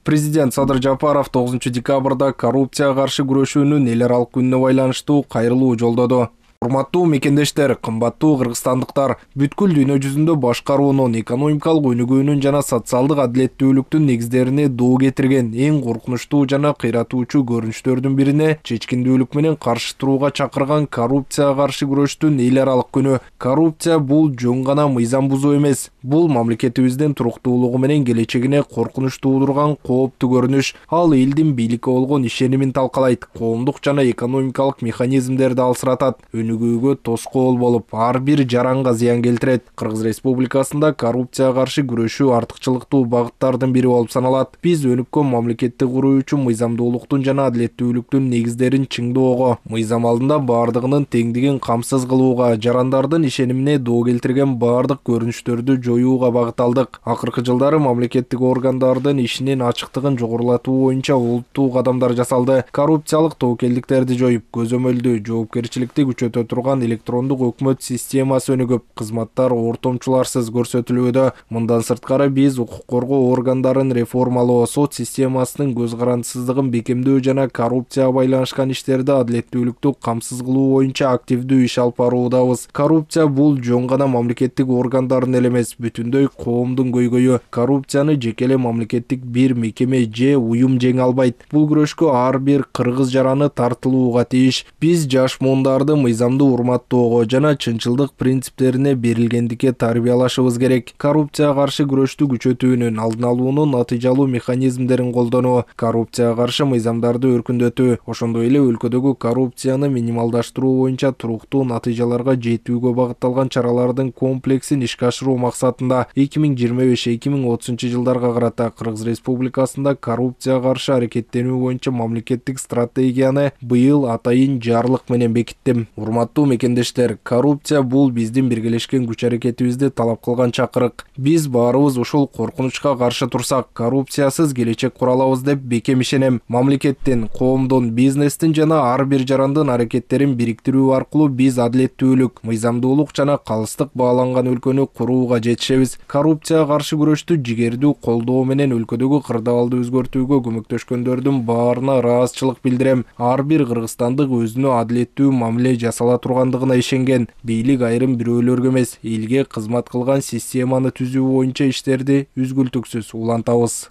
Президент Садыр Жапаров 9 декабрда коррупцияга каршы күрөшүүнүн эл аралык күнүнө байланыштуу кайрылуу жолдоду. Урматтуу мекендештер, кымбаттуу кыргызстандыктар, бүткүл дүйнө жүзүндө башкаруунун, экономикалык өнүгүүнүн жана социалдык адилеттүүлүктүн негиздерине доо кетирген эң коркунучтуу жана кыйратуучу көрүнүштөрдүн бирине чечкиндүүлүк менен каршы турууга чакырган коррупцияга каршы күрөштүн эл аралык күнү. Коррупция бул жөн гана мыйзам бузуу эмес. Бул мамлекетибиздин туруктуулугу менен келечегине коркунуч туудурган кооптуу көрүнүш. Ал элдин бийликке болгон ишенимин талкалайт, коомдук жана экономикалык механизмдерди алсыратат, өнүгүүгө тоскоол болуп, ар бир жаранга зыян келтирет. Кыргыз Республикасында коррупцияга каршы күрөшүү артыкчылыктуу багыттардын бири болуп саналат. Биз өнүккөн мамлекетти куруу үчүн мыйзамдуулуктун жана адилеттүүлүктүн негиздерин чыңдоого, мыйзам алдында бардыгынын теңдигин камсыз кылууга, жарандардын ишенимине доо келтирген бардык көрүнүштөрдү жоюуга багытталдык. Акыркы жылдары мамлекеттик органдардын ишинин ачыктыгын жогорулатуу боюнча олуттуу кадамдар жасалды. Коррупциялык тобокелдиктерди жоюп, көзөмөлдүү жоопкерчиликти күчөтө турган электрондук өкмөт системасы өнүгүп, кызматтар ортомчуларсыз көрсөтүлүүдө. Мындан сырткары биз укук коргоо органдарын реформалоо, сот системасынын көз карандысыздыгын бекемдөө жана коррупцияга байланышкан иштерди адилеттүүлүктү камсыз кылуу боюнча активдүү иш алып баруудабыз. Коррупция бул жөн гана мамлекеттик органдардын эле эмес, бүтүндөй коомдун көйгөйү. Коррупцияны жеке эле мамлекеттик бир мекеме же уюм жеңе албайт. Бул күрөшкө ар бир кыргыз жараны тартылууга тийиш. Биз жаш муундарды мыйзамды урматтоого жана чынчылдык принциптерине берилгендикке тарбиялашыбыз керек. Коррупцияга каршы күрөштү күчөтүүнүн, алдын алуунун натыйжалуу механизмдерин колдонуу, коррупцияга каршы мыйзамдарды өркүндөтүү, ошондой эле өлкөдөгү коррупцияны минималдаштыруу боюнча туруктуу натыйжаларга жетүүгө багытталган чаралардын комплексин ишке ашыруу максатында 2025-2030 жылдарга карата Кыргыз Республикасында коррупцияга каршы аракеттенүү боюнча мамлекеттик стратегияны быйыл атайын жарлык менен бекиттим. Урматтуу мекендештер, коррупция бул биздин биргелешкен күч аракетибизди талап кылган чакырык. Биз баарыбыз ушул коркунучка каршы турсак, коррупциясыз келечек кура алабыз деп бекем ишенем. Мамлекеттин, коомдун, бизнестин жана ар бир жарандын аракеттерин бириктирүү аркылуу биз адилеттүүлүк, мыйзамдуулук жана калыстык бааланган өлкөнү курууга жетишебиз. Коррупцияга каршы күрөштү жигердүү колдоо менен өлкөдөгү кырдаалды өзгөртүүгө көмөктөшкөндөрдүн баарына ыраазычылык билдирем. Ар бир кыргызстандык өзүнө адилеттүү мамиле жасала тургандыгына ишенген. Бийлик айрым бирөөлөргө эмес, элге кызмат кылган системаны түзүү боюнча иштерди үзгүлтүксүз улантабыз.